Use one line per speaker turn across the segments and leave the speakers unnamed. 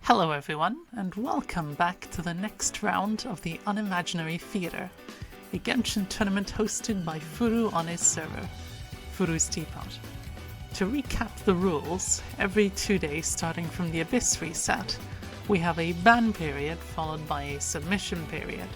Hello everyone, and welcome back to the next round of the Unimaginary Theater, a Genshin tournament hosted by Furu on his server, Furu's Teapot. To recap the rules, every 2 days starting from the Abyss reset, we have a ban period followed by a submission period.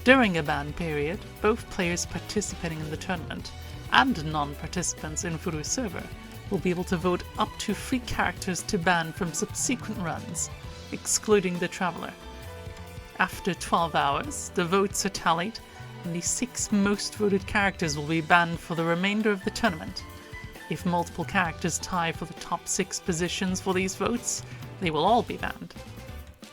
During a ban period, both players participating in the tournament and non-participants in Furu's server will be able to vote up to 3 characters to ban from subsequent runs, excluding the Traveler. After 12 hours, the votes are tallied, and the 6 most voted characters will be banned for the remainder of the tournament. If multiple characters tie for the top 6 positions for these votes, they will all be banned.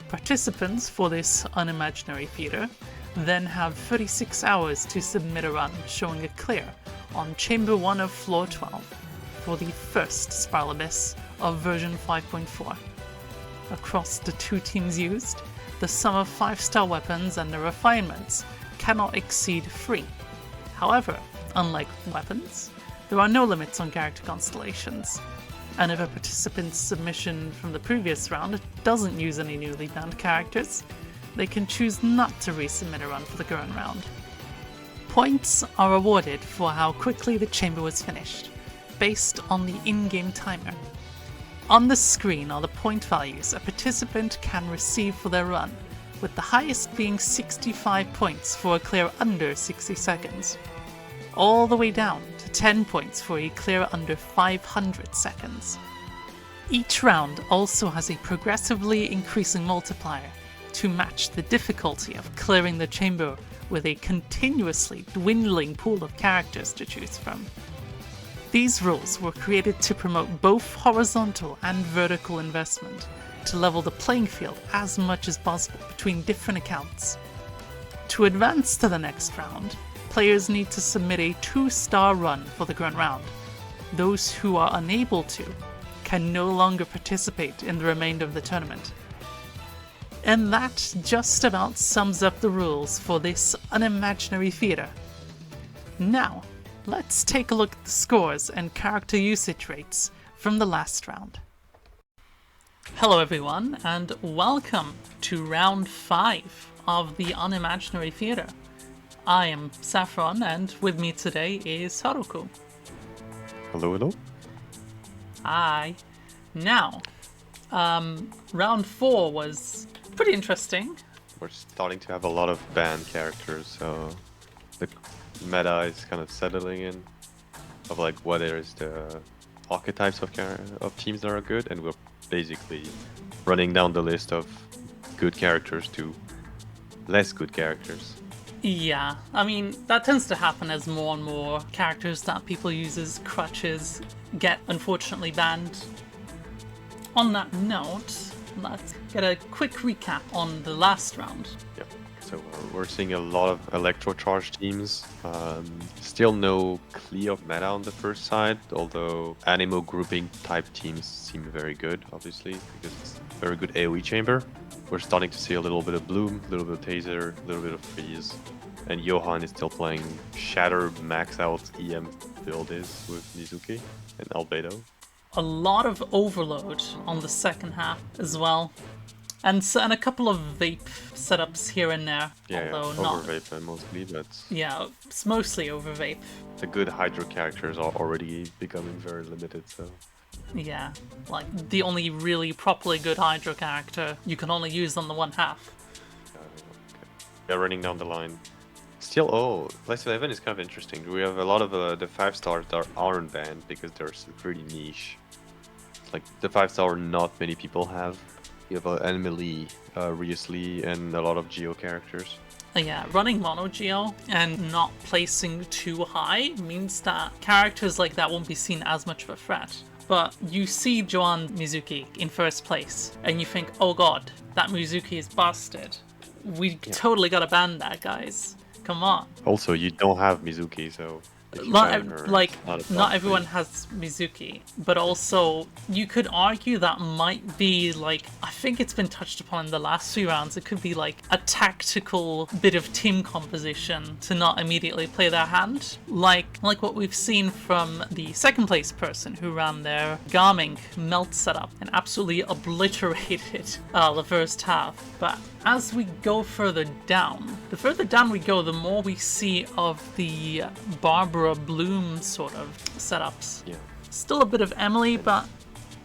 Participants for this Unimaginary Theater then have 36 hours to submit a run showing a clear on Chamber 1 of Floor 12 for the first Spiral Abyss of version 5.4. Across the 2 teams used, the sum of 5-star weapons and the refinements cannot exceed 3. However, unlike weapons, there are no limits on character constellations, and if a participant's submission from the previous round doesn't use any newly banned characters, they can choose not to resubmit a run for the current round. Points are awarded for how quickly the chamber was finished, based on the in-game timer. On the screen are the point values a participant can receive for their run, with the highest being 65 points for a clear under 60 seconds, all the way down to 10 points for a clear under 500 seconds. Each round also has a progressively increasing multiplier to match the difficulty of clearing the chamber with a continuously dwindling pool of characters to choose from. These rules were created to promote both horizontal and vertical investment, to level the playing field as much as possible between different accounts. To advance to the next round, players need to submit a 2-star run for the current round. Those who are unable to can no longer participate in the remainder of the tournament. And that just about sums up the rules for this Unimaginary Theater. Now, let's take a look at the scores and character usage rates from the last round. Hello everyone, and welcome to round 5 of the Unimaginary Theater. I am Saffron, and with me today is Harokku.
Hello, hello.
Hi. Now, round 4 was pretty interesting.
We're starting to have a lot of banned characters, so the meta is kind of settling in of like what is the archetypes of teams that are good, and we're basically running down the list of good characters to less good characters.
Yeah, I mean, that tends to happen as more and more characters that people use as crutches get unfortunately banned. On that note, let's get a quick recap on the last round.
Yep. So we're seeing a lot of electro-charged teams. Still no clear meta on the first side, although animo grouping type teams seem very good, obviously, because it's a very good AoE chamber. We're starting to see a little bit of Bloom, a little bit of Taser, a little bit of Freeze, and Johan is still playing Shatter max out EM build is with Nizuki and Albedo.
A lot of overload on the second half as well. And a couple of vape setups here and there.
Yeah,
although
over
not
vape mostly, but
yeah, it's mostly over vape.
the good Hydro characters are already becoming very limited, so...
Yeah, like the only really properly good Hydro character you can only use on the one half.
Yeah, running down the line. Still, Place 11 is kind of interesting. We have a lot of the 5-stars that aren't banned because they're pretty niche. Like, the 5-star not many people have. You have Emily, Riously, and a lot of Geo characters.
Yeah, running mono geo and not placing too high means that characters like that won't be seen as much of a threat. But you see Joan Mizuki in first place, and you think, oh god, that Mizuki is busted. We totally gotta ban that, guys. Come on.
Also, you don't have Mizuki, so if you ban her.
Like,
Not, a
not
top
everyone
three.
has Mizuki, but also you could argue that might be like, I think it's been touched upon in the last few rounds, it could be like a tactical bit of team composition to not immediately play their hand, like what we've seen from the second place person who ran their Garming melt setup and absolutely obliterated the first half. But as we go further down, the further down we go, the more we see of the Barbara Bloom sort of setups.
Yeah.
Still a bit of Emily, but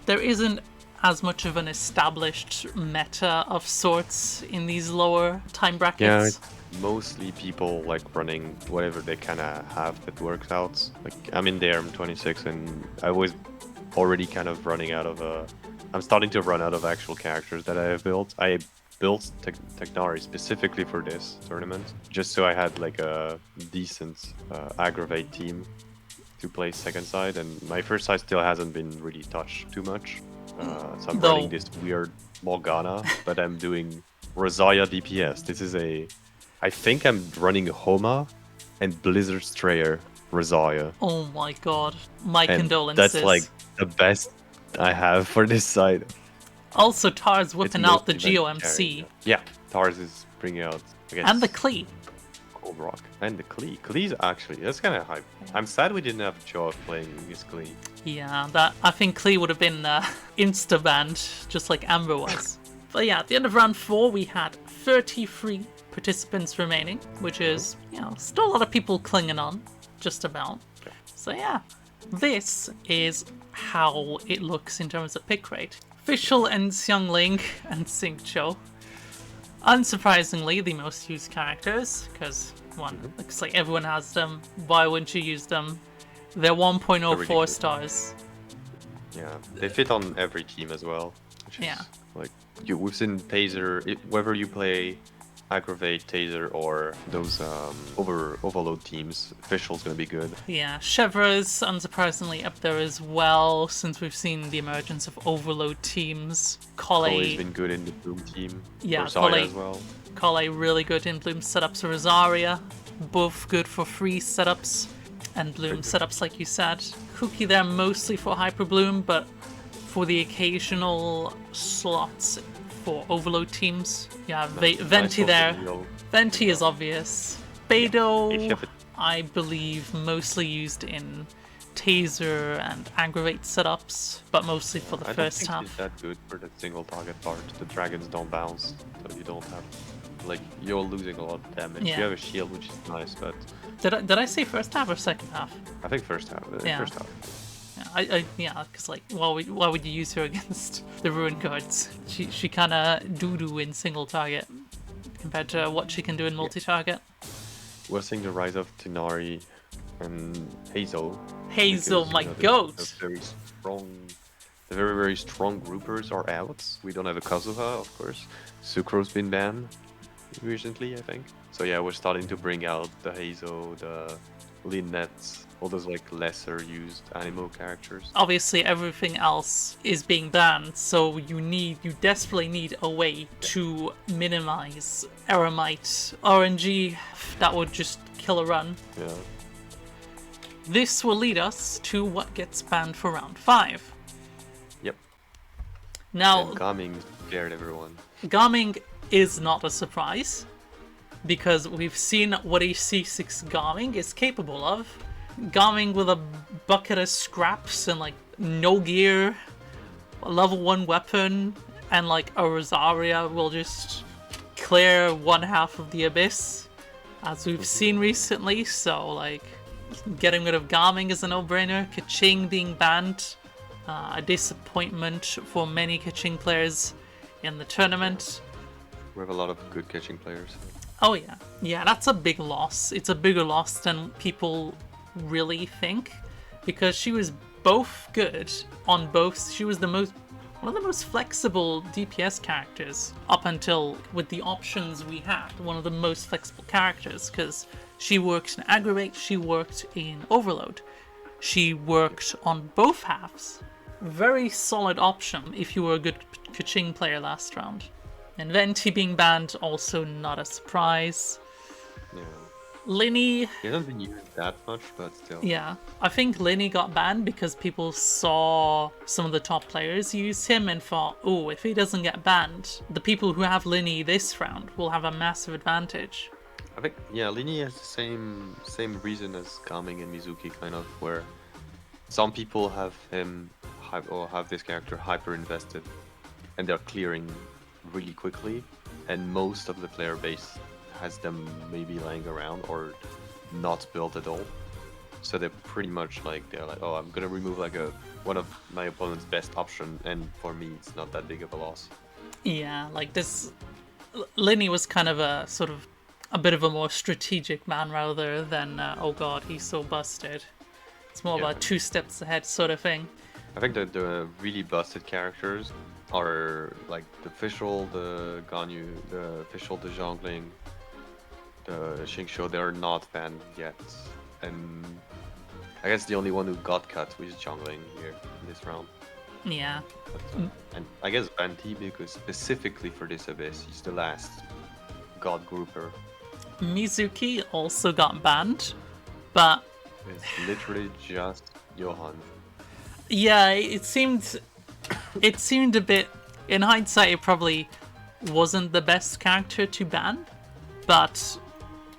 there isn't as much of an established meta of sorts in these lower time brackets.
Yeah, it's mostly people like running whatever they kind of have that works out. Like I'm in there, I'm 26, and I was already kind of running out of I'm starting to run out of actual characters that I have built. I built Technari specifically for this tournament, just so I had like a decent aggravate team to play second side, and my first side still hasn't been really touched too much. So I'm running this weird Morgana, but I'm doing Rosaria DPS. This is I think I'm running Homa and Blizzard Strayer Rosaria.
Oh my god. My
And
condolences.
that's like the best I have for this side.
Also, TarZ whipping out the
mostly meant
GOMC.
carrying. Yeah, TarZ is bringing out, I guess,
And the Klee.
Cold Rock. And the Klee. Klee's actually, that's kind of hype. I'm sad we didn't have Joe playing his Klee.
Yeah, I think Klee would have been insta-banned, just like Amber was. But yeah, at the end of round 4, we had 33 participants remaining, which is, still a lot of people clinging on, just about. So yeah, this is how it looks in terms of pick rate. Official and Xiangling and Xingqiu. Unsurprisingly, the most used characters, because one, looks like everyone has them. Why wouldn't you use them? They're 1.04 stars.
Yeah, they fit on every team as well. Which is,
Yeah.
like, we've seen Taser, whether you play Aggravate, Taser, or those Overload teams, Official's gonna be good.
Yeah, Chevro's unsurprisingly up there as well, since we've seen the emergence of Overload teams.
Always been good in the Bloom team.
Yeah,
Rosaria as well.
Kale really good in Bloom setups. Rosaria, both good for free setups and Bloom setups, like you said. Cookie there mostly for Hyper Bloom, but for the occasional slots for Overload teams. Yeah, Venti there. Venti is obvious. Beidou, I believe, mostly used in Taser and Aggravate setups, but mostly for the first half.
I don't think it's that good for the single target part. The dragons don't bounce, so you don't have, like, you're losing a lot of damage.
Yeah.
You have a shield, which is nice, but
Did I say first half or second half?
I think first half.
Yeah.
First half.
Yeah, because like, why would you use her against the Ruin Guards? She kind of doo-doo in single target compared to what she can do in multi-target.
We're seeing the rise of Tinari and Hazel.
Hazel,
because,
my goat!
The very, very strong groupers are out. We don't have a Kazuha, of course. Sucro's been banned recently, I think. So yeah, we're starting to bring out the Hazel, the Lynette, all those like lesser used Animo characters.
Obviously, everything else is being banned, so you desperately need a way to minimize Eremite RNG that would just kill a run.
Yeah.
This will lead us to what gets banned for round 5.
Yep.
Now,
And Gaming scared everyone.
Gaming is not a surprise, because we've seen what a C6 Gaming is capable of. Gaming with a bucket of scraps and like no gear, a level 1 weapon, and like a Rosaria will just clear one half of the abyss, as we've seen recently. So like, getting rid of Gaming is a no-brainer. Kaching being banned, a disappointment for many Kaching players in the tournament.
We have a lot of good catching players.
Oh yeah, that's a big loss. It's a bigger loss than people really think, because she was both good on both. She was one of the most flexible DPS characters up until, with the options we had, one of the most flexible characters, because she worked in Aggravate, she worked in Overload, she worked on both halves. Very solid option if you were a good Kaching player last round. And Venti being banned, also not a surprise.
Yeah.
Linny,
He hasn't been used that much, but still.
yeah. I think Linny got banned because people saw some of the top players use him and thought, oh, if he doesn't get banned, the people who have Linny this round will have a massive advantage.
I think, yeah, Lini has the same reason as Gaming and Mizuki, kind of, where some people have him or have this character hyper invested, and they're clearing really quickly, and most of the player base has them maybe lying around or not built at all. So they're pretty much like, they're like, oh, I'm gonna remove like one of my opponent's best option, and for me it's not that big of a loss.
Yeah, like this, Linny was kind of a sort of a bit of a more strategic man rather than, oh god, he's so busted. It's more about 2 steps ahead sort of thing.
I think that the really busted characters are like the Fischl, the Ganyu, the Fischl, the Zhongling, the Xingqiu. They're not banned yet, and I guess the only one who got cut was Zhongling here in this round.
Yeah.
But, and I guess Banti, because specifically for this abyss, he's the last god grouper.
Mizuki also got banned, but
It's literally just Johan.
yeah, it seemed a bit, in hindsight, it probably wasn't the best character to ban, but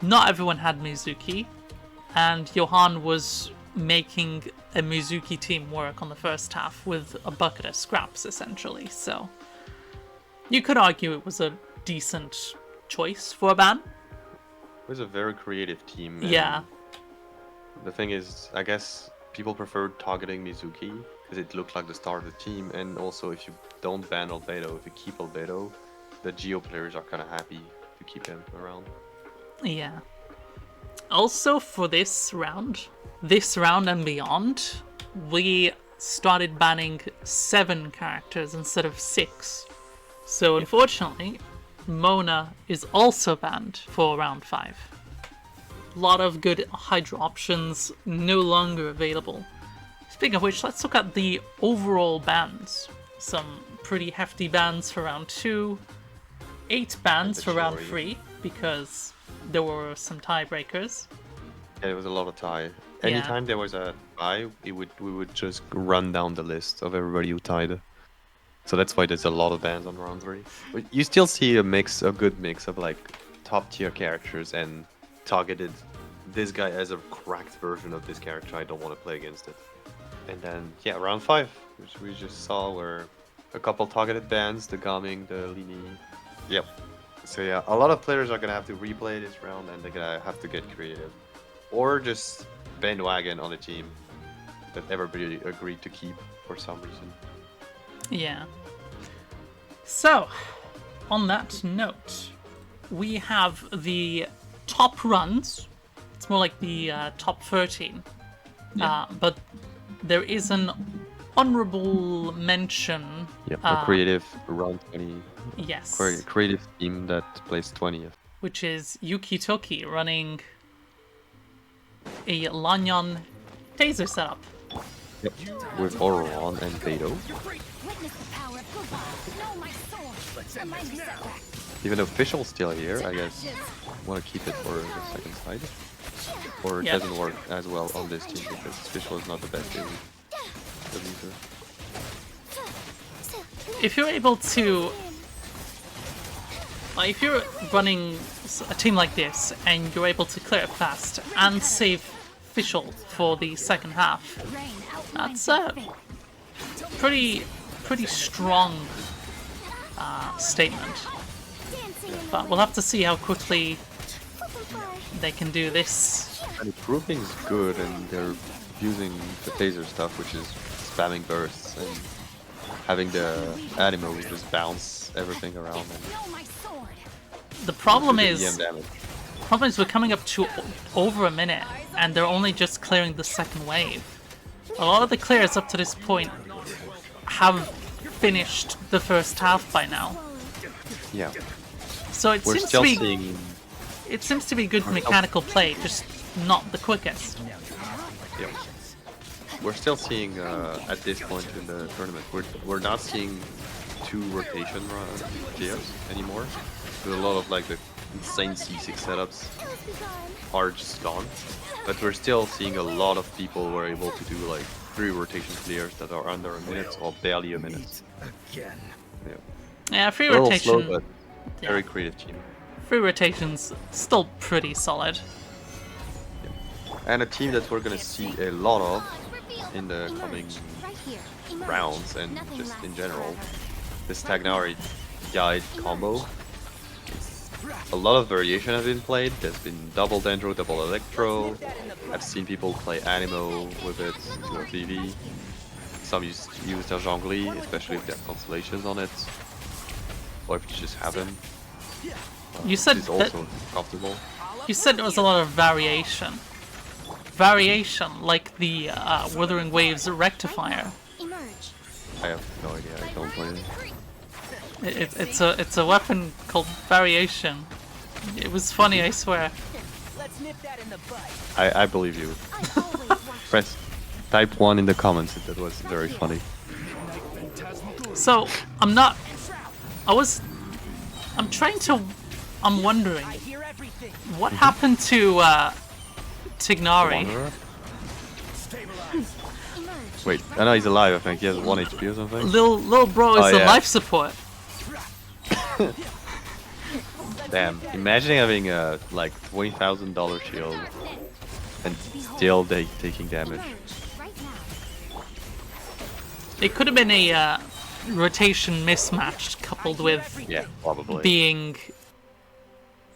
not everyone had Mizuki, and Johan was making a Mizuki team work on the first half with a bucket of scraps, essentially, so you could argue it was a decent choice for a ban.
It was a very creative team.
Yeah.
The thing is, I guess people preferred targeting Mizuki because it looked like the start of the team, and also if you don't ban Albedo, if you keep Albedo, the Geo players are kind of happy to keep him around.
Yeah. Also for this round and beyond, we started banning 7 characters instead of 6. So unfortunately, Mona is also banned for round 5. A lot of good Hydra options no longer available. Speaking of which, let's look at the overall bans. Some pretty hefty bans for round 2, 8 bans for round 3, because there were some tiebreakers.
Yeah, there was a lot of tie. Anytime there was a tie, we would just run down the list of everybody who tied. So that's why there's a lot of bans on round 3. But you still see a good mix of like top tier characters and targeted. This guy has a cracked version of this character. I don't want to play against it. And then round 5, which we just saw, were a couple targeted bans, the Gaming, the Lini. Yep. So yeah, a lot of players are gonna have to replay this round, and they're gonna have to get creative, or just bandwagon on a team that everybody agreed to keep for some reason.
Yeah. So, on that note, we have the top runs. It's more like the top 13. But there is an honorable mention.
Yeah, a creative round 20.
Yes.
Creative team that plays 20th.
Which is Yuki Toki running a Lanyon taser setup.
Yep. With Oron and Beto. Even though Fischl's still here, I guess want to keep it for the second side. Or it doesn't work as well on this team because Fischl is not the best user.
If you're able to... if you're running a team like this and you're able to clear it fast and save Fischl for the second half, that's a pretty strong statement. But we'll have to see how quickly they can do this.
And the grouping is good, and they're using the taser stuff, which is spamming bursts and having the animo just bounce everything around. And
the problem is we're coming up to over a minute, and they're only just clearing the second wave. A lot of the clears up to this point have finished the first half by now.
Yeah.
So it seems to be good mechanical play, just not the quickest.
Yeah. We're still seeing at this point in the tournament, we're not seeing two rotation tiers anymore. There's a lot of like the insane C6 setups are just gone. But we're still seeing a lot of people who are able to do like 3 rotation clears that are under a minute or barely a minute.
Again.
Yeah.
Yeah, free
A little
rotation.
slow, but
yeah.
very creative team.
Free rotation's still pretty solid.
And a team that we're gonna see a lot of in the coming rounds and just in general. This Tagnari guide combo. A lot of variation has been played. There's been double Dendro, double Electro. I've seen people play Animo with it, 2 PV. Some use their Zhongli, especially if they have constellations on it. Or if you just have them.
You said
it's
that,
also comfortable.
you said there was a lot of variation. Variation, like the Wuthering Waves Rectifier.
I have no idea, I don't play it.
It's a weapon called Variation. It was funny, I swear.
I believe you. Press type 1 in the comments, that was very funny.
So, I'm wondering, what happened to Tignari?
Wanderer? Wait, I know he's alive, I think. He has 1 HP or something.
Lil bro is a life support.
Damn, imagine having a like $20,000 shield and still taking damage.
It could have been a rotation mismatch coupled with
Yeah, probably.
being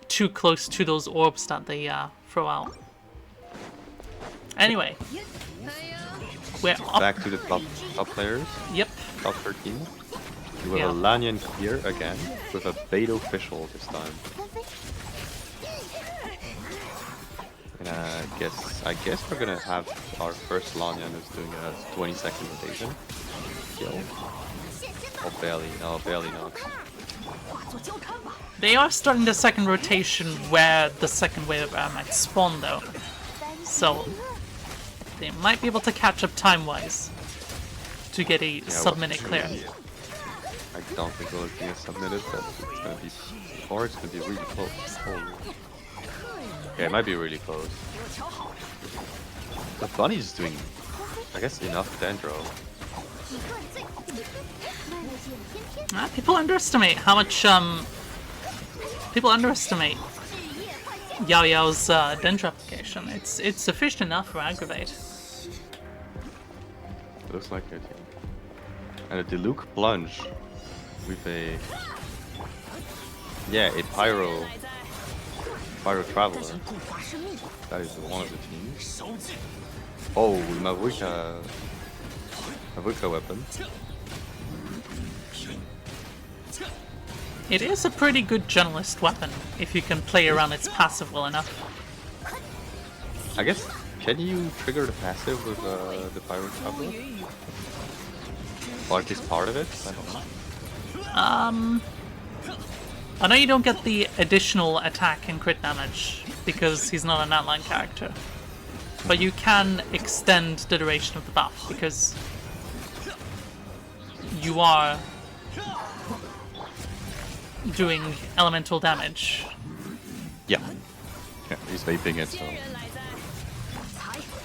too close to those orbs that they throw out. Anyway, we're up.
Back to the top players,
Yep.
top 13. We have
Yeah.
a Lanyan here again, with a Beidou official this time. And I guess we're gonna have our first Lanyan who's doing a 20-second rotation. Kill. Oh, barely not.
They are starting the second rotation where the second wave might spawn though. So they might be able to catch up time-wise to get a sub-minute clear.
I don't think we'll get submitted, but it's gonna be, or it's gonna be really close. Oh. Yeah, it might be really close. The bunny's doing, I guess, enough Dendro.
People underestimate how much people underestimate Yao Yao's Dendro application. It's sufficient enough for aggravate.
It looks like it. And a Diluc plunge with a Pyro Traveler. That is one of the teams. Oh, Mavuika weapon.
It is a pretty good generalist weapon if you can play around its passive well enough.
I guess, can you trigger the passive with the Pyro Traveler? Or at least part of it? I don't know.
I know you don't get the additional attack and crit damage because he's not an outline character, but you can extend the duration of the buff because you are doing elemental damage.
Yeah. Yeah, he's vaping it, so. And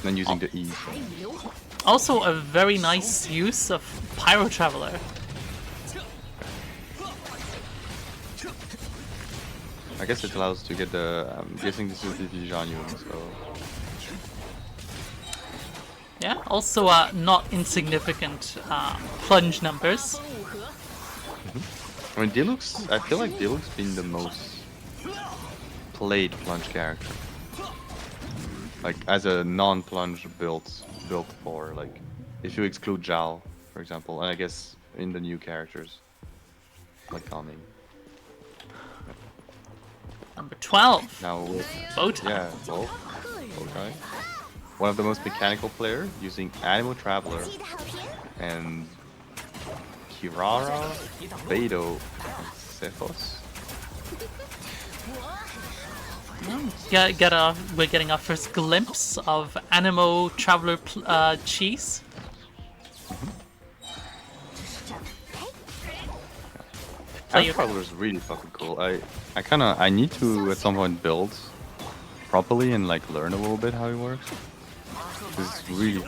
then using the E.
Also a very nice use of Pyro Traveler.
I guess it allows to get the. I'm guessing this is the Vijanyu, so.
Yeah, also not insignificant plunge numbers.
I mean, Diluc's. I feel like Diluc's been the most played plunge character. Like, as a non-plunge built for, like, if you exclude Zhao, for example, and I guess in the new characters, like coming.
Number 12.
Now,
Bowtie.
yeah, Bowtie. One of the most mechanical players using Animo Traveler and Kirara, Beidou, and Cephos.
We're getting our first glimpse of Animo Traveler cheese. play your...
Harokku was really fucking cool. I need to at some point build properly and like learn a little bit how he works. It's really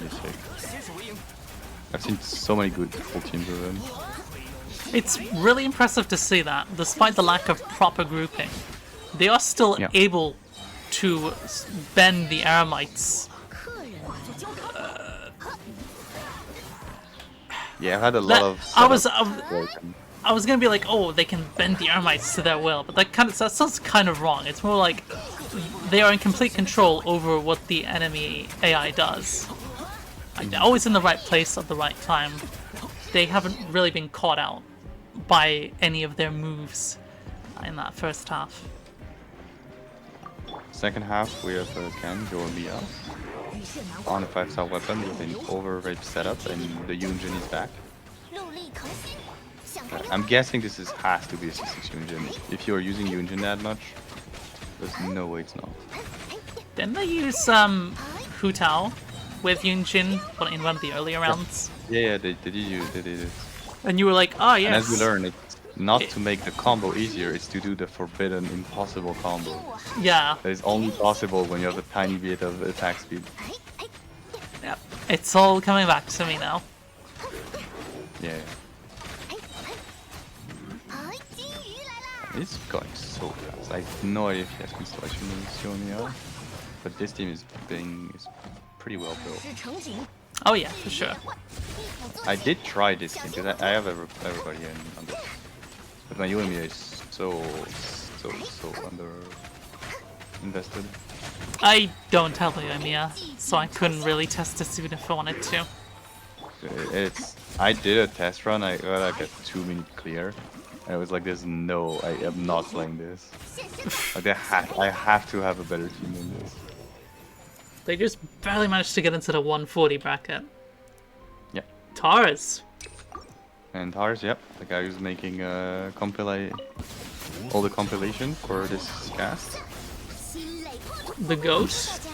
sick. I've seen so many good full teams with him.
It's really impressive to see that, despite the lack of proper grouping, they are still able to bend the Aramites.
Yeah, I've had a lot of.
I was gonna be like, oh, they can bend the Aramites to their will, but that sounds kind of wrong. It's more like they are in complete control over what the enemy AI does. Like, they're always in the right place at the right time. They haven't really been caught out by any of their moves in that first half.
Second half, we have Ken, Joe, and Mia on a 5-star weapon with an over-rape setup, and the Yunjin is back. I'm guessing this has to be a C6 Yunjin. If you're using Yunjin that much, there's no way it's not.
Didn't they use Hutao with Yunjin in one of the earlier rounds?
Yeah, they did it.
And you were like, oh yes.
And as we learn, it's not to make the combo easier, it's to do the forbidden, impossible combo.
Yeah.
That is only possible when you have a tiny bit of attack speed.
Yep. It's all coming back to me now.
Yeah. It's going so fast. I have no idea if he has constellation moves showing me out, but this team is pretty well built.
Oh yeah, for sure.
I did try this team because I have everybody on this, but my Yumiya is so under invested.
I don't have Yumiya, so I couldn't really test this even if I wanted to.
I did a test run. I got like a 2-minute clear. And I was like, "There's no, I am not playing this. Like, I have to have a better team than this."
They just barely managed to get into the 140 bracket.
Yeah.
TarZ.
And TarZ, yep, the guy who's making all the compilation for this cast.
The ghost.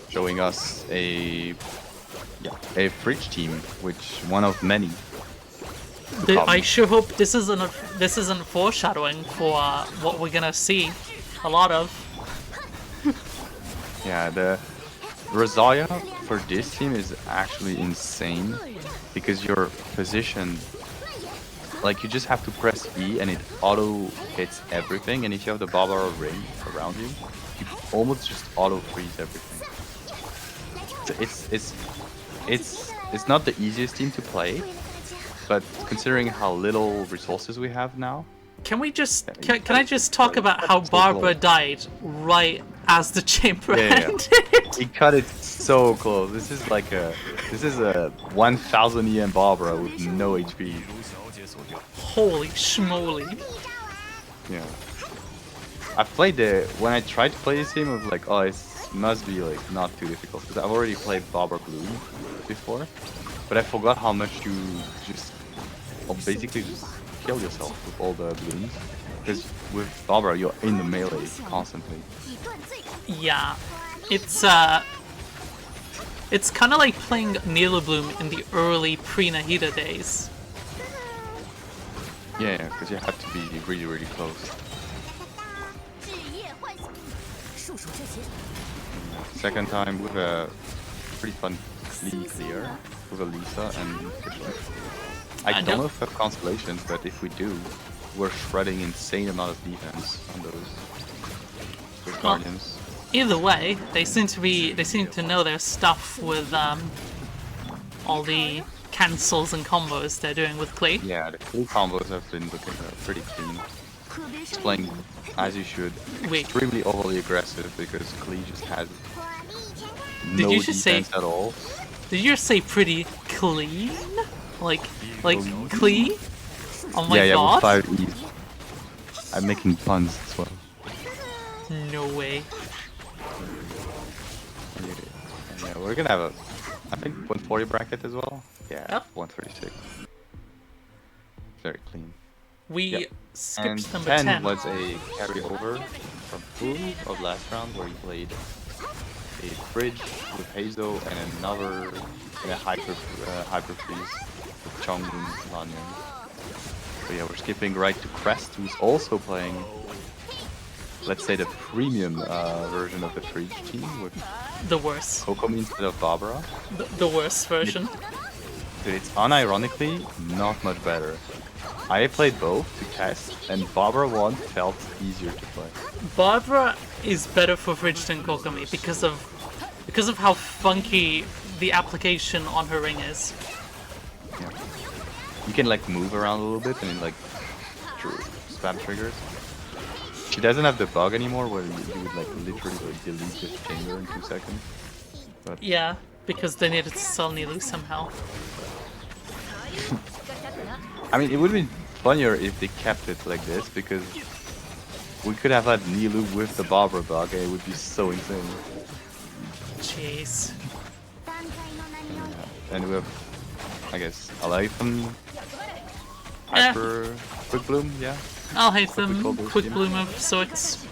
Showing us a fridge team, which one of many.
I sure hope this isn't foreshadowing for what we're gonna see a lot of.
Yeah, the Razaya for this team is actually insane because your position, like, you just have to press E and it auto hits everything, and if you have the Barbara ring around you, you almost just auto freeze everything. So it's not the easiest team to play. But considering how little resources we have now,
can I just talk about how Barbara died right as the chamber ended?
He cut it so close. This is a 1000 EM Barbara with no HP.
Holy schmoly!
Yeah. When I tried to play this team, I was like, oh, it must be like not too difficult because I've already played Barbara Bloom before, but I forgot how much you basically just kill yourself with all the blooms. Because with Barbara, you're in the melee constantly.
Yeah, it's kind of like playing Neela Bloom in the early pre-Nahida days.
Yeah, because you have to be really close. Second time with a pretty fun clear with a Lisa and Fishlight. I don't know if we have constellations, but if we do, we're shredding insane amount of defense on those Guardians.
Either way, they seem to know their stuff with all the cancels and combos they're doing with Klee.
Yeah, the Klee combos have been looking pretty clean. It's playing as you should. Extremely overly aggressive because Klee just has no defense at all.
Did you just say pretty clean? Like Klee? Oh my god.
Yeah, with 5 E's. I'm making puns as well.
No way.
Yeah, we're gonna have I think 140 bracket as well. Yeah,
yep.
136. Very clean.
We skipped
and
number 10.
Was a carryover from Furu of last round where he played a bridge with Hazo and another hyper freeze with Chongun Lanyon.
So yeah, we're skipping right to Crest, who's also playing, let's say, the premium version of the Preach team with
The worst.
Kokomi instead of Barbara.
The worst version.
Dude, it's unironically not much better. I played both to test, and Barbara 1 felt easier to play.
Barbara is better for Fridge than Kokomi because of how funky the application on her ring is.
Yeah. You can like move around a little bit and then like spam triggers. She doesn't have the bug anymore where you would like literally like, delete this chamber in 2 seconds. But
Yeah, because they needed to sell Nilu somehow.
I mean, it would have been funnier if they kept it like this, because we could have had Nilu with the Barbara bug and it would be so insane.
Jeez.
And we have, I guess, Alaytham, Hyper, Quick Bloom, yeah.
I'll hate them.
call those
Quick
teams?
bloom of sorts.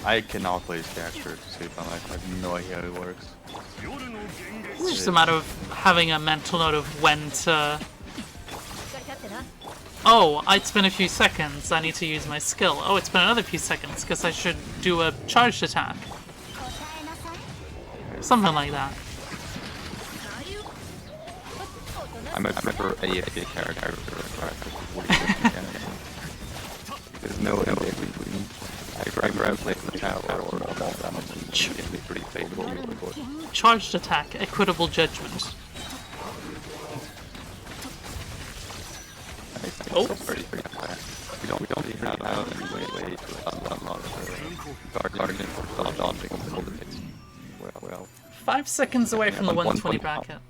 I cannot play this character to save my life. I have no idea how it works.
It's just a matter of having a mental note of when to... Oh, it's been a few seconds. I need to use my skill. Oh, it's been another few seconds because I should do a charged attack. Something like that.
I'm a for a character. There's no way between. I grab like the tower or all that much. It can be pretty favorable.
Charged attack, equitable judgment. Oh.
It's pretty fast. We don't even have any way to unlock the guardian for dodging all the things. Well.
5 seconds away from the 120
120
bracket.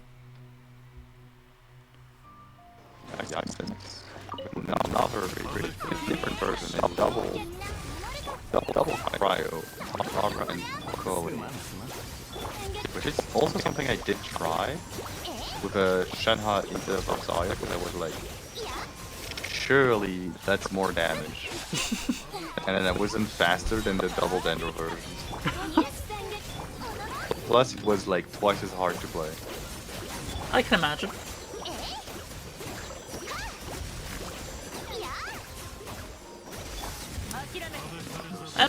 Another really different person. Double cryo, Barbara and Chloe. Which is also something I did try with a Shenhe into Varsaya, because I was like, surely that's more damage. And then it wasn't faster than the double Dendro versions. Plus it was like twice as hard to play.
I can imagine.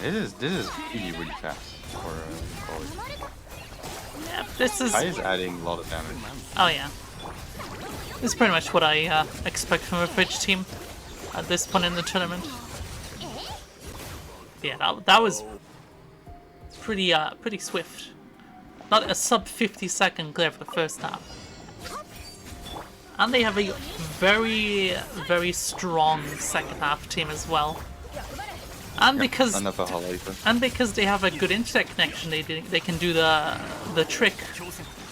This is really fast for college.
Yeah, this is...
Kai is adding a lot of damage.
Oh yeah. This is pretty much what I expect from a Fridge team at this point in the tournament. Yeah, that was pretty swift. Not a sub 50-second clear for the first half. And they have a very, very strong second half team as well. And because they have a good internet connection, they can do the trick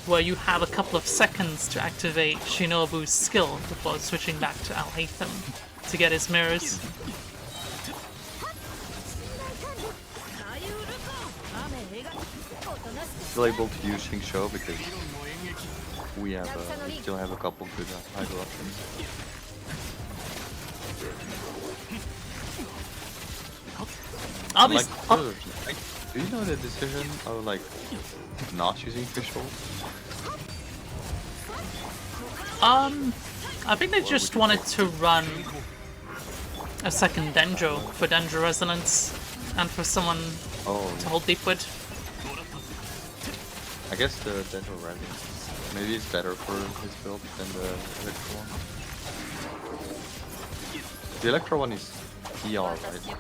where you have a couple of seconds to activate Shinobu's skill before switching back to Alhaitham to get his mirrors.
Still able to use Shingsho because we still have a couple good idle options. Do you know the decision of like not using fish
I think they just wanted to run a second Dendro for Dendro Resonance and for someone to hold Deepwood.
I guess the Dendro Resonance maybe it's better for his build than the Electro one. The Electro one is ER, right?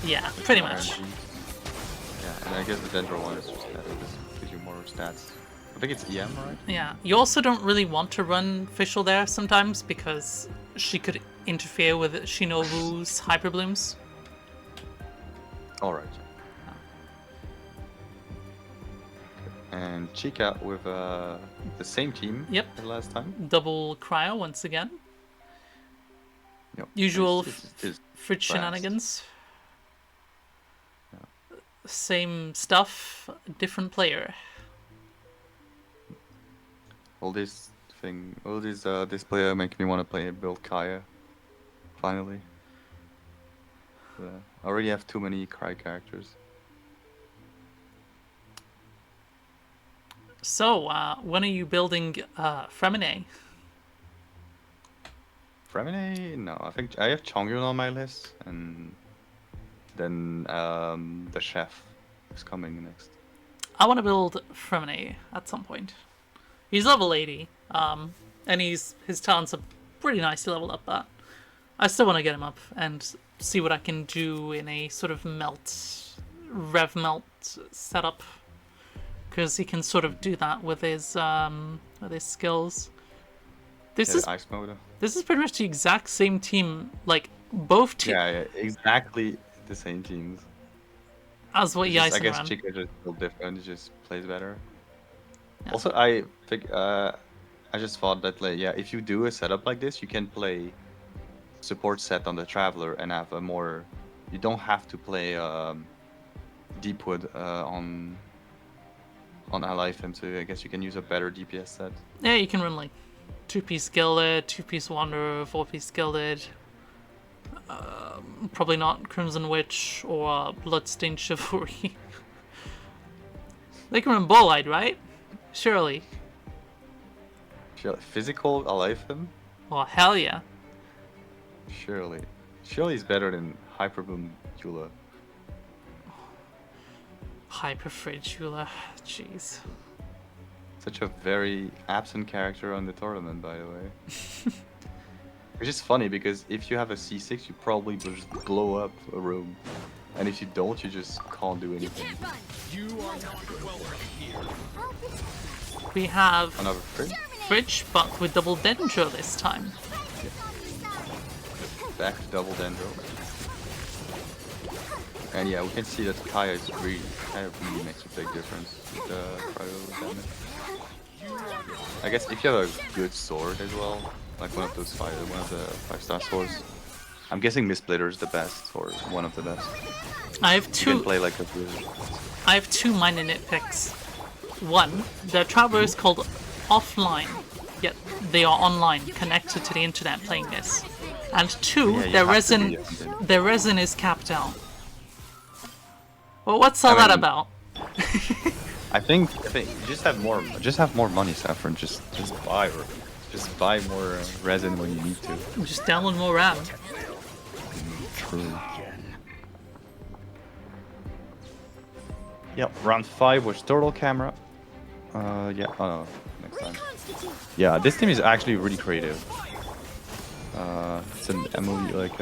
Yeah, pretty much.
Yeah, and I guess the Dendro one is just better, just gives you more stats. I think it's EM, right?
Yeah, you also don't really want to run Fischl there sometimes because she could interfere with Shinobu's Hyper Blooms.
Alright. And Chica with the same team as last time.
Double Cryo once again.
Yep.
Usual
It's
Fridge shenanigans. Yeah. Same stuff, different player.
All this player make me want to play build Kaya. Finally. I already have too many Cry characters.
So, when are you building Fremine?
Fremine? No, I think I have Chongyun on my list, and then the chef is coming next.
I want to build Fremine at some point. He's level 80, and his talents are pretty nicely leveled up, but I still want to get him up and see what I can do in a sort of rev melt setup, because he can sort of do that with his skills. This is
ice mode.
This is pretty much the exact same team, like both teams.
Yeah, exactly the same teams.
As what
I
Yaisen
guess
ran.
Chica is just a little different. He just plays better.
Yeah.
Also, I think I just thought that if you do a setup like this, you can play support set on the Traveler and have a more. You don't have to play Deepwood on Alifim, so I guess you can use a better DPS set.
Yeah, you can run like 2-piece Gilded, 2-piece Wanderer, 4-piece Gilded. Probably not Crimson Witch or Bloodstained Chivalry. They can run Bolide, right? Surely.
Physical Alifim?
Oh, hell yeah.
Surely. Surely is better than Hyperboom Eula.
Hyperfridge Eula. Jeez.
Such a very absent character on the tournament, by the way. Which is funny because if you have a C6, you probably just blow up a room, and if you don't, you just can't do anything.
We have
Another fridge?
Fridge, but with double Dendro this time.
Back to double Dendro. And yeah, we can see that Kaya is really makes a big difference with the cryo damage. I guess if you have a good sword as well, like one of the 5-star swords. I'm guessing Missplitter is the best, or one of the best.
I have
You
two.
can play like a
I have two minor nitpicks. One, the Traveler is called offline, yet they are online, connected to the internet playing this. And two,
Yeah, you
their
have to be
resin,
on
their resin is capped out. Well, what's all that
mean-
about?
I think you just have more money, Saffron. Just buy more resin when you need to.
Just download more RAM.
True. Yep, round 5 was turtle camera. Yeah, oh no, next time. Yeah, this team is actually really creative. It's an MOE, like,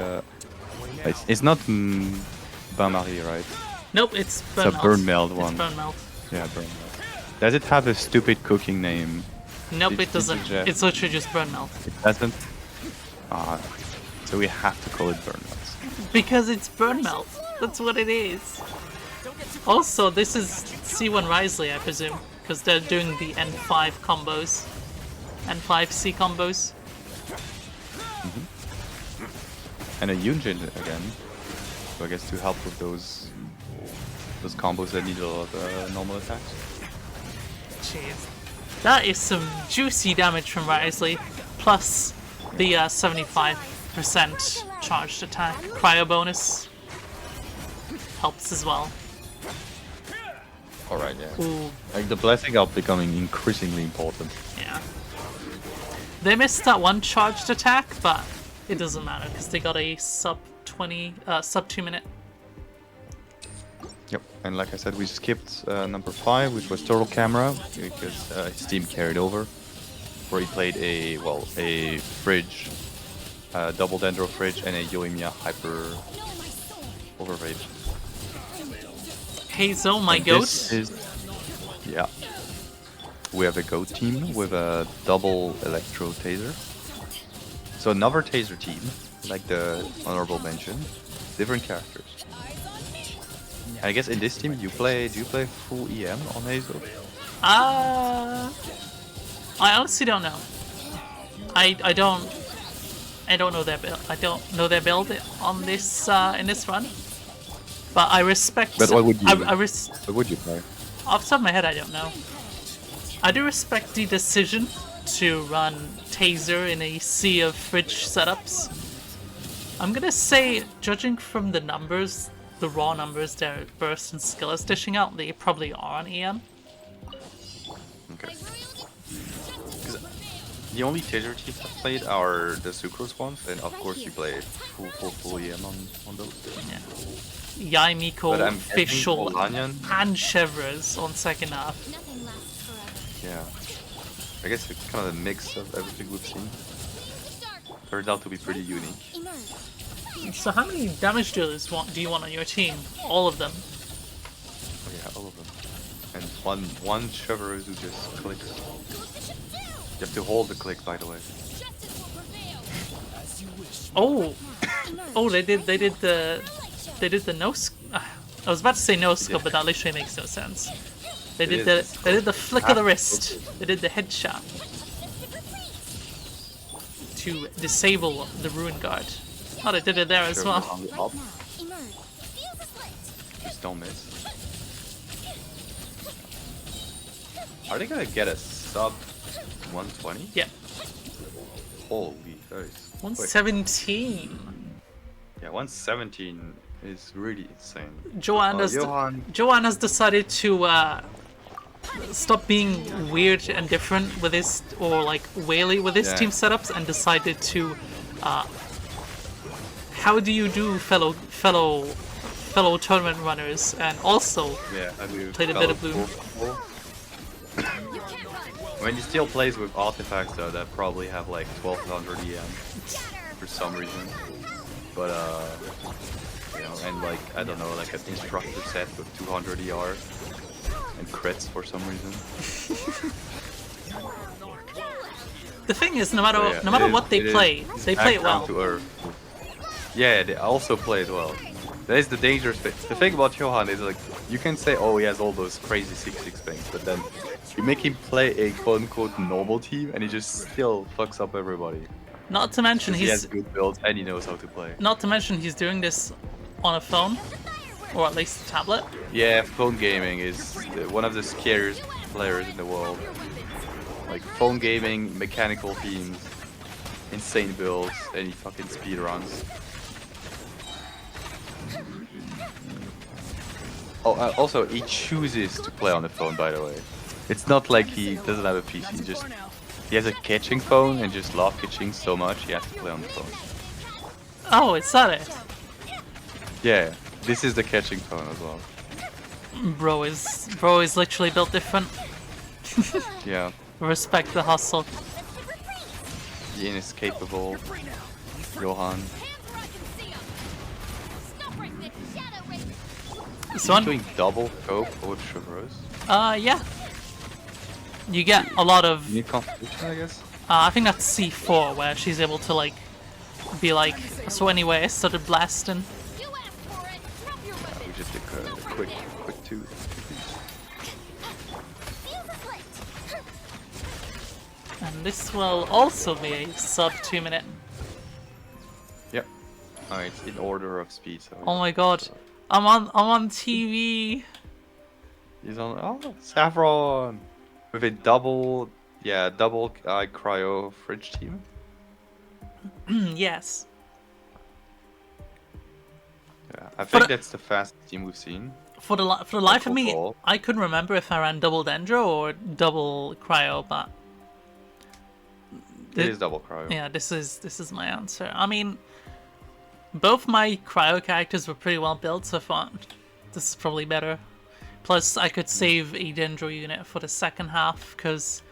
it's not Bain-Marie, right?
Nope, it's
It's
burn
a
melt.
burn meld
It's
one.
burn melt.
Yeah, burn meld. Does it have a stupid cooking name?
Nope,
It's-
it doesn't.
it's
It's literally just burn melt.
It doesn't? So we have to call it burn meld.
Because it's burn melt. That's what it is. Also, this is C1 Risley, I presume, because they're doing the N5 combos, N5C combos.
And a Yunjin again. So I guess to help with those combos that need a lot of normal attacks.
Jeez, that is some juicy damage from Risley, plus the 75% charged attack. Cryo bonus helps as well.
Alright, yeah.
Ooh,
Like the blessing are becoming increasingly important.
yeah. They missed that one charged attack, but it doesn't matter because they got a sub 2 minute.
Yep. And like I said, we skipped number 5, which was turtle camera, because his team carried over, where he played a fridge, double dendro fridge, and a Yoimiya hyper overrage.
Hey Zo, my
And
goat.
this is, yeah. We have a goat team with a double electro taser. So another taser team, like the honorable mention, different characters. And I guess in this team do you play full EM on Hazel?
I honestly don't know. I don't know their build. I don't know their build on this in this run. But I respect.
But what would you?
What
would you play?
Off the top of my head, I don't know. I do respect the decision to run Taser in a sea of fridge setups. I'm gonna say, judging from the numbers, the raw numbers their burst and skill is dishing out, they probably are on EM.
The only Taser teams I've played are the Sucrose ones, and of course you play full EM on those.
Yeah. Yai, Miko,
But I'm
Fischl,
Olanian.
and Chevres on second half.
Nothing lasts forever.
Yeah. I guess it's kind of a mix of everything we've seen. Turned out to be pretty unique.
Emerge.
So how many damage dealers do you want on your team? All of them.
Oh, yeah, all of them. And one Chevreuse who just clicks. You have to hold the click, by the way.
Oh, oh, they did the no. I was about to say no scope, but that literally makes no sense. They did the flick of the wrist. They did the headshot to disable the Ruin Guard. Oh, they did it there as well.
On the up. Just don't miss. Are they gonna get a sub 120?
Yeah,
Holy, that is quick.
117.
Yeah, 117 is really insane.
Joanne has decided to stop being weird and different with his, or like whaley with his team setups, and decided to how do you do, fellow tournament runners, and also played a bit of Bloom.
When he still plays with artifacts though, that probably have like 1200 EM for some reason. But you know, and like I don't know, like an instructor set with 200 ER and crits for some reason.
The thing is, no matter what they play it well.
To earth. Yeah, they also play it well. That is the dangerous thing. The thing about Johan is like, you can say, oh, he has all those crazy 6-6 things, but then you make him play a quote-unquote normal team, and he just still fucks up everybody.
Not to mention
he has good builds and he knows how to play.
Not to mention he's doing this on a phone, or at least a tablet.
Yeah, phone gaming is one of the scariest players in the world. Like phone gaming, mechanical teams, insane builds, and he fucking speedruns. Oh, also he chooses to play on the phone, by the way. It's not like he doesn't have a PC, he has a catching phone and just love catching so much he has to play on the phone.
Oh, is that it?
Yeah, this is the catching phone as well.
Bro is literally built different.
Yeah.
Respect the hustle.
The inescapable Johan.
So I'm
doing double cope with Chevreuse.
Yeah. You get a lot of.
You need constitution, I guess.
I think that's C4, where she's able to like be like. So anyway, I started blasting.
Yeah, we just did a quick 2.
And this will also be a sub 2 minute.
Yep. Alright, in order of speed. So
oh my god. I'm on TV.
He's on Saffron with a double cryo fridge team.
Yes.
Yeah, I think that's the fastest team we've seen.
For the life of me, I couldn't remember if I ran double Dendro or double cryo, but
it is double cryo.
Yeah, this is my answer. I mean, both my cryo characters were pretty well built, so I thought this is probably better. Plus, I could save a Dendro unit for the second half because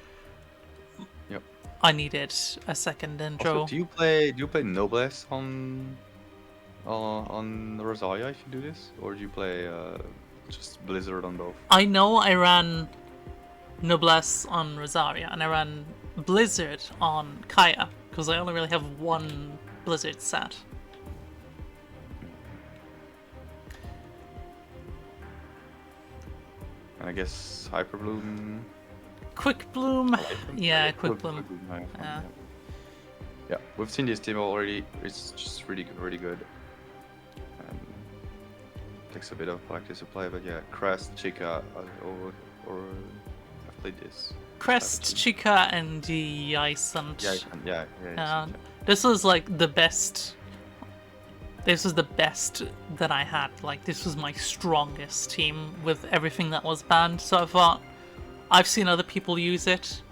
I needed a second Dendro.
Also, do you play Noblesse on Rosaria if you do this, or do you play just Blizzard on both?
I know I ran Noblesse on Rosaria and I ran Blizzard on Kaya because I only really have one Blizzard set.
And I guess Hyper Bloom.
Quick Bloom. Yeah, Quick Bloom.
Yeah, we've seen this team already. It's just really good. And takes a bit of practice to play, but yeah, Crest, Chica, or I've played this.
Crest, Chica, and the Ysant.
Yeah.
This was like the best. This was the best that I had. Like, this was my strongest team with everything that was banned. So I thought, I've seen other people use it.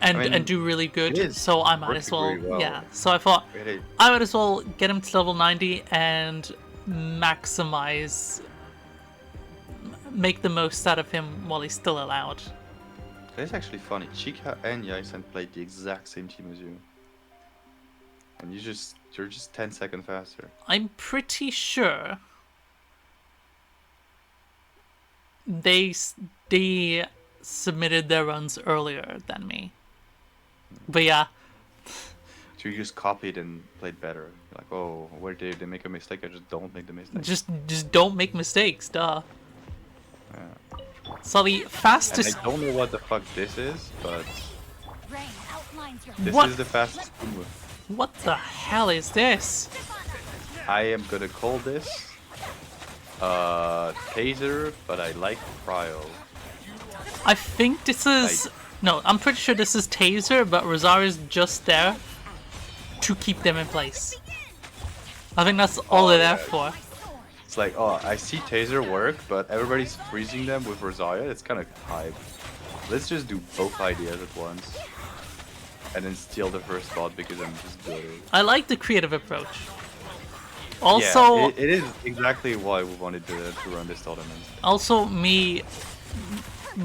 and do really
it
good.
is
So I might as well.
working very well.
Yeah. So I thought
It is.
I might as well get him to level 90 and maximize, make the most out of him while he's still allowed.
It's actually funny. Chica and Yaisen played the exact same team as you. And you're just 10 seconds faster.
I'm pretty sure they submitted their runs earlier than me. But yeah,
So you just copied and played better. You're like, oh, where did they make a mistake? I just don't make the mistake.
just don't make mistakes, duh.
Yeah.
So the
And
fastest.
I don't know what the fuck this is, but
Rain outlines your
this
What?
is the fastest move.
What the hell is this?
I am gonna call this Taser, but I like Cryo.
I think this is. No, I'm pretty sure this is Taser, but Rosario's just there to keep them in place. I think that's all they're there for.
It's like, oh, I see Taser work, but everybody's freezing them with Rosaria. It's kind of hype. Let's just do both ideas at once. And then steal the first spot because I'm just good.
I like the creative approach. Also,
Yeah, it is exactly why we wanted to run this tournament.
also me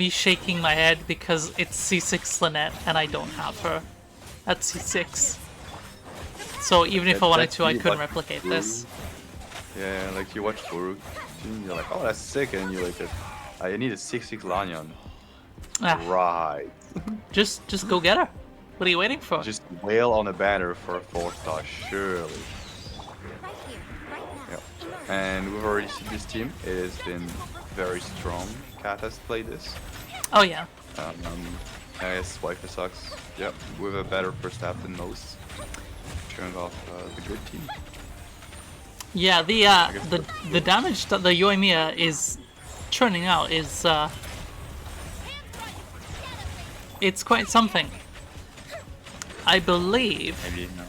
shaking my head because it's C6 Lynette and I don't have her at C6. So even if I wanted to, I couldn't replicate this.
Yeah, like you watch Furu, you're like, oh, that's sick, and you're like, I need a 6/6 Lanyon.
Ah,
Right.
just go get her. What are you waiting for?
Just wail on a banner for a 4-star, surely.
right here, right now.
Yep. And we've already seen this team. It has been very strong. Kat has played this.
Oh yeah.
I guess Wife sucks. Yep, with a better first half than most. Showing off the good team.
Yeah, the damage that the Yoimiya is churning out is it's quite something. I believe,
Maybe no.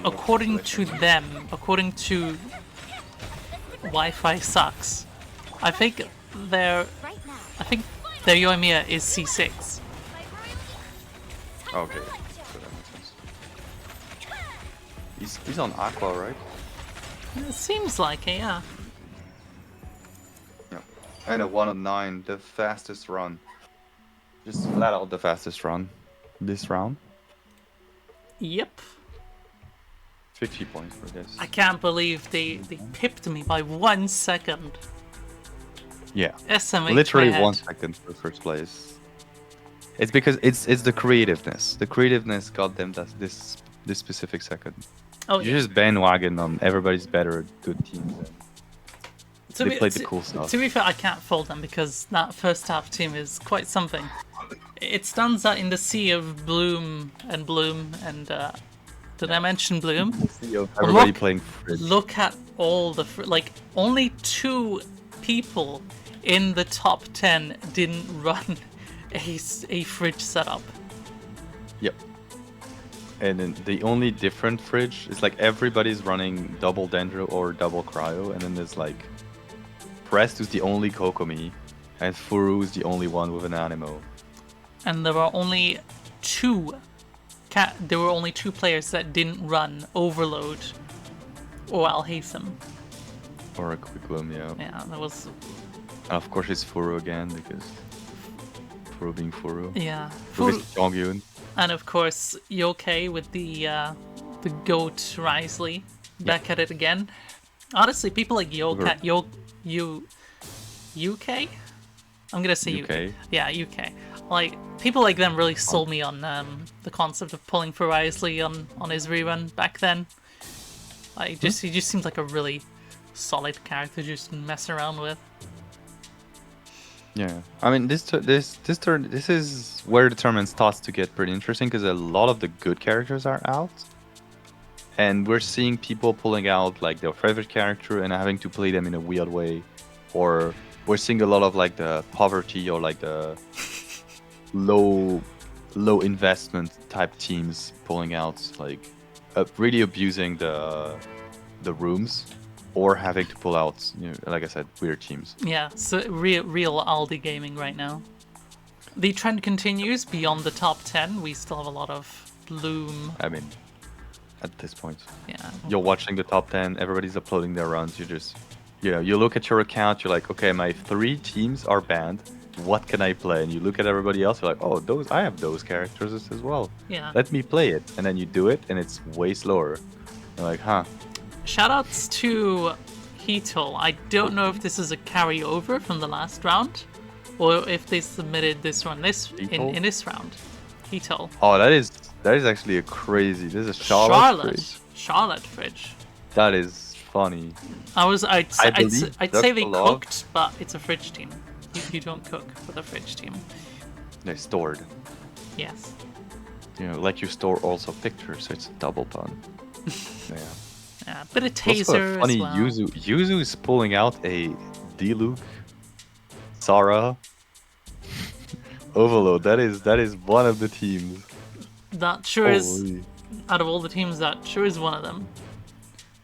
according to them, according to Wi-Fi sucks, I think their
Right now.
Yoimiya is C6.
Okay, so that makes sense. He's on Aqua, right?
It seems like it, yeah.
Yep. And a 109, the fastest run. Just flat out the fastest run this round.
Yep.
50 points for this.
I can't believe they pipped me by 1 second.
Yeah.
SMA.
Literally
my
1
head.
second for first place. It's because it's the creativeness. The creativeness got them this specific second.
Oh
You
yeah.
just bandwagon on everybody's better at good teams. And they played the cool stuff.
To be fair, I can't fault them because that first half team is quite something. It stands out in the sea of Bloom, and did I mention Bloom?
Everybody
Look-
playing Fridge.
Look at all the like only 2 people in the top 10 didn't run a fridge setup.
Yep. And then the only different fridge is like everybody's running double Dendro or double Cryo, and then there's like Prest who's the only Kokomi, and Furu is the only one with an Animo.
And there were only 2 players that didn't run Overload or Alhaitham.
Or a quick loom, yeah.
Yeah, that was
And of course it's Furu again, because Furu being Furu.
yeah.
With his Jongyun.
And of course, Yokai with the goat Risley back at it again. Honestly, people like Yokai, UK? I'm gonna say UK.
UK.
Yeah, UK. Like people like them really sold me on the concept of pulling for Risley on his rerun back then. Like he just seems like a really solid character just to mess around with.
Yeah, I mean this is where the tournament starts to get pretty interesting because a lot of the good characters are out, and we're seeing people pulling out like their favorite character and having to play them in a weird way, or we're seeing a lot of like the poverty or like the low investment type teams pulling out, like really abusing the rooms. Or having to pull out, like I said, weird teams.
Yeah, so real Aldi gaming right now. The trend continues beyond the top 10. We still have a lot of bloom.
I mean, at this point,
Yeah.
you're watching the top 10. Everybody's uploading their runs. You just, you look at your account. You're like, okay, my 3 teams are banned. What can I play? And you look at everybody else. You're like, oh, I have those characters as well.
Yeah.
Let me play it. And then you do it, and it's way slower. You're like, huh.
Shoutouts to Hito. I don't know if this is a carryover from the last round, or if they submitted this one in this round. Hito.
Oh, that is actually a crazy. This is Charlotte.
Charlotte Fridge.
That is funny.
I'd say they
Yuxraal.
cooked, but it's a Fridge team. You don't cook with a Fridge team.
They're stored.
Yes.
Like you store also pictures. So it's a double pun. Yeah.
Yeah, bit of
Also
taser
funny,
as well.
Yuzu is pulling out a D-Luke, Sarah, Overload. That is one of the teams.
That sure is,
Holy,
out of all the teams, that sure is one of them.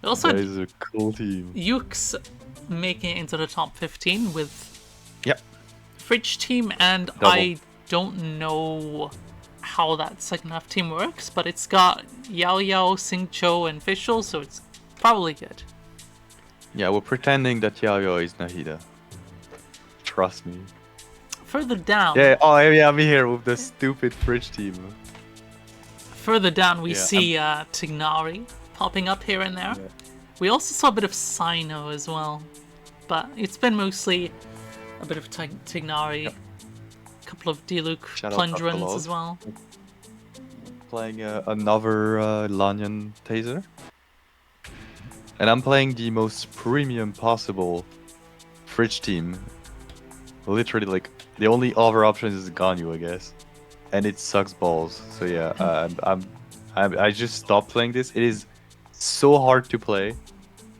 Also,
that is a cool team.
Yux making it into the top 15 with
Yep.
Fridge team, and
Double.
I don't know how that second half team works, but it's got Yao Yao, Singcho, and Fischl, so it's probably good.
Yeah, we're pretending that Yao is Nahida. Trust me.
Further down,
Yeah. Oh, yeah. I'm here with the stupid Fridge team.
Further down, we
Yeah,
see Tignari popping up here and there.
Yeah.
We also saw a bit of Sino as well, but it's been mostly a bit of Tignari, a couple of D-Luke
Shout out
plunge
Dr.
runs
Love.
as well.
Playing another Lanyan Taser. And I'm playing the most premium possible Fridge team. Literally, like, the only other option is Ganyu, I guess. And it sucks balls. So yeah, I just stopped playing this. It is so hard to play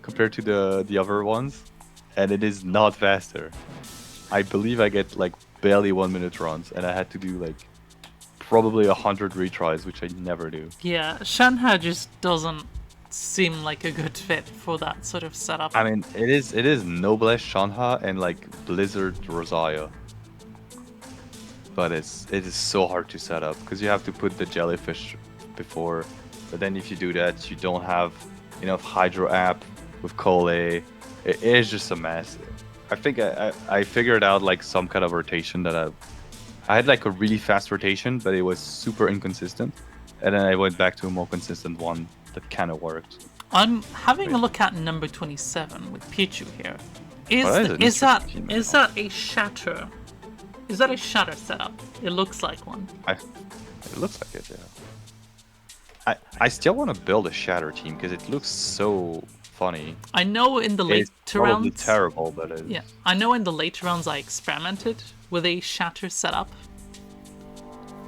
compared to the other ones. And it is not faster. I believe I get like barely 1 minute runs. And I had to do like probably 100 retries, which I never do.
Yeah, Shanha just doesn't seem like a good fit for that sort of setup.
I mean, it is Noblesse Shanha and like Blizzard Rosaya. But it is so hard to set up because you have to put the jellyfish before. But then if you do that, you don't have enough Hydro app with Cole. It is just a mess. I think I figured out like some kind of rotation that I had like a really fast rotation, but it was super inconsistent. And then I went back to a more consistent one that kind of worked.
I'm having a look at number 27 with Pichu here.
That
Is
an interesting team
that a shatter? Is that a shatter setup? It looks like one.
It looks like it, yeah. I still want to build a Shatter team because it looks so funny.
I know in the
It's
later
probably
rounds.
terrible, but it's...
Yeah, I know in the later rounds I experimented with a shatter setup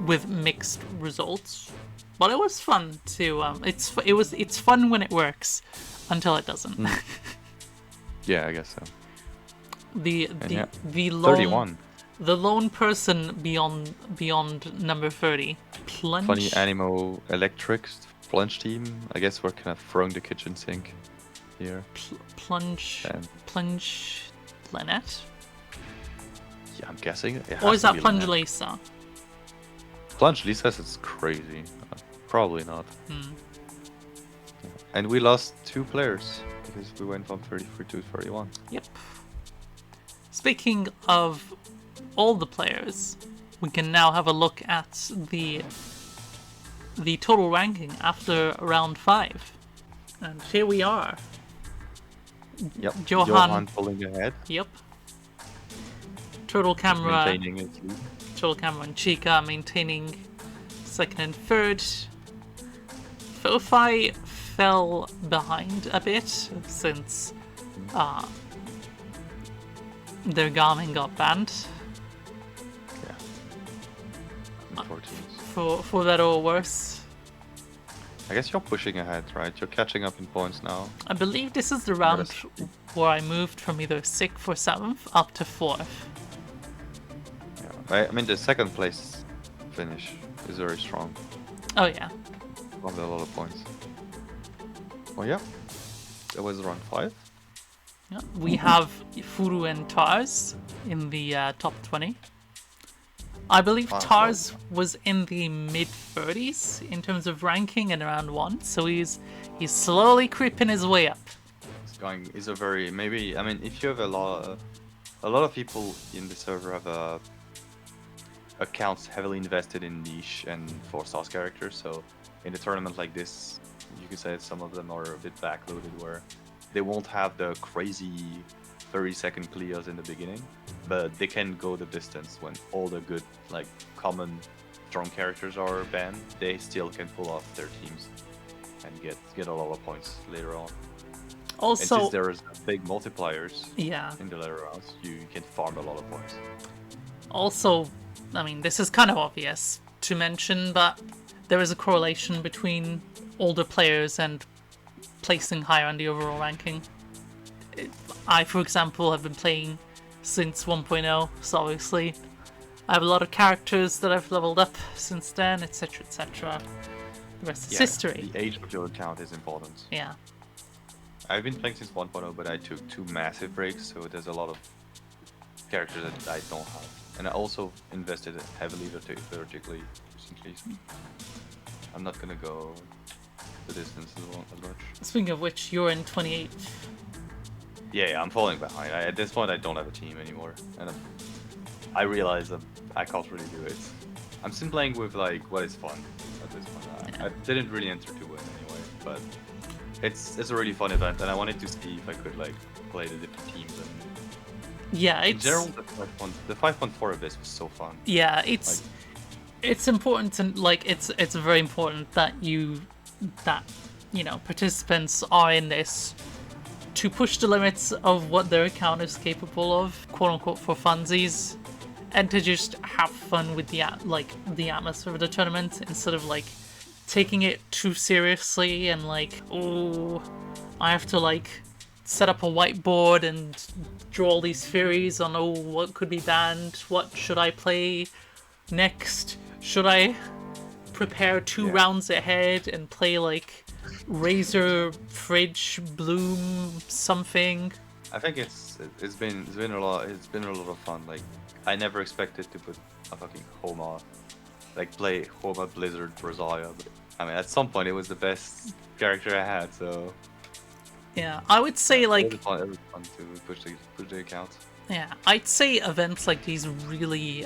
with mixed results, but it was fun to. It's fun when it works, until it doesn't.
Yeah, I guess so.
the
yeah,
lone
31.
The lone person beyond number 30. Plunge.
Funny Animo Electric plunge team. I guess we're kind of throwing the kitchen sink here.
Plunge.
And-
Plunge. Lynette.
Yeah, I'm guessing. It
Or
has
is
to
that
be
Plunge
Lynette.
Lisa?
Plunge Lisa is crazy. Probably not.
Hmm.
And we lost 2 players because we went from 33 to 31.
Yep. Speaking of all the players, we can now have a look at the total ranking after round 5. And here we are.
Yep.
Johan.
pulling ahead.
Yep. Total camera.
Maintaining his lead.
Total camera and Chica maintaining second and third. Fofi fell behind a bit since their Garmin got banned.
Yeah. Unfortunate.
For better or worse.
I guess you're pushing ahead, right? You're catching up in points now.
I believe this is the round
Yes.
where I moved from either 6th or 7th up to 4th.
Yeah. I mean, the second place finish is very strong.
Oh yeah.
Won a lot of points. Well, yeah. That was round 5.
Yeah. We have Furu and TarZ in the top 20. I believe
Oh,
TarZ was in the mid-30s in terms of ranking in round 1, so he's slowly creeping his way up.
It's going is a very maybe I mean if you have a lot of people in the server have accounts heavily invested in niche and 4 sauce characters, so in a tournament like this you could say some of them are a bit backloaded where they won't have the crazy 30-second clears in the beginning, but they can go the distance when all the good like common strong characters are banned. They still can pull off their teams and get a lot of points later on. And
Also,
since there's big multipliers
yeah.
in the later rounds, you can farm a lot of points.
Also, I mean, this is kind of obvious to mention, but there is a correlation between older players and placing higher on the overall ranking. I, for example, have been playing since 1.0, so obviously I have a lot of characters that I've leveled up since then, etc, etc. The rest is history.
The age of your account is important.
Yeah.
I've been playing since 1.0, but I took 2 massive breaks, so there's a lot of characters that I don't have. And I also invested heavily vertically recently, so I'm not gonna go the distance as much.
Speaking of which, you're in 28th.
Yeah, I'm falling behind. At this point, I don't have a team anymore, and I realize that I can't really do it. I'm still playing with like what is fun at this point. I didn't really enter to win anyway, but it's a really fun event, and I wanted to see if I could like play the different teams. And
Yeah,
in
it's
general, the 5.4 of this was so fun.
yeah, it's important to like it's very important that you know participants are in this to push the limits of what their account is capable of, quote unquote, for funsies, and to just have fun with the atmosphere of the tournament instead of like taking it too seriously and like, oh, I have to like set up a whiteboard and draw all these theories on what could be banned, what should I play next, should I prepare 2 rounds ahead and play like Razor, Fridge, Bloom, something.
I think it's been a lot of fun. Like I never expected to put a fucking Homa, like play Homa, Blizzard, Rosalia. But I mean, at some point it was the best character I had. So
Yeah, I would say like
it was fun to push the account.
yeah, I'd say events like these really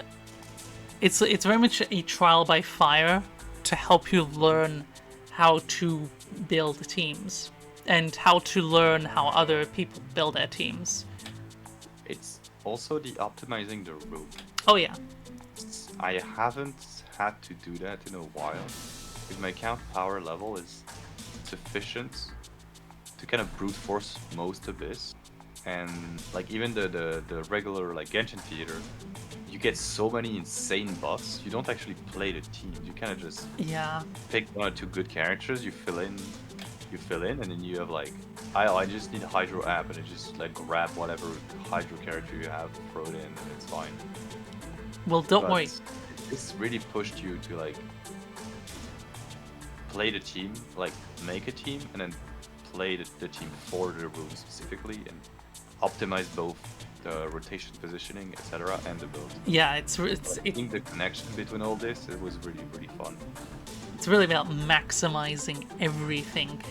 it's very much a trial by fire to help you learn how to build teams and how to learn how other people build their teams.
It's also the optimizing the room.
Oh yeah.
I haven't had to do that in a while. If my account power level is sufficient to kind of brute force most of this, and like even the regular like Genshin Theater, you get so many insane buffs. You don't actually play the team. You kind of just pick 1 or 2 good characters. You fill in, and then you have like, I just need a Hydro app, and it just like grab whatever Hydro character you have, throw it in, and it's fine.
Well, don't worry.
This really pushed you to like play the team, like make a team, and then play the team for the room specifically, and optimize both the rotation positioning, etc., and the build.
Yeah,
I think the connection between all this, it was really, really fun.
It's really about maximizing everything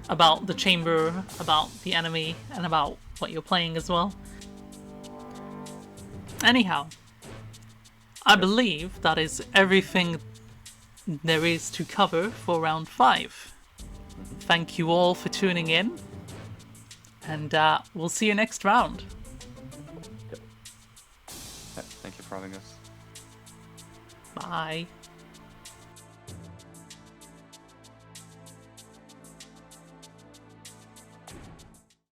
about the chamber, about the enemy, and about what you're playing as well. Anyhow, I believe that is everything there is to cover for round 5. Thank you all for tuning in, and we'll see you next round.
Thank you for having us.
Bye.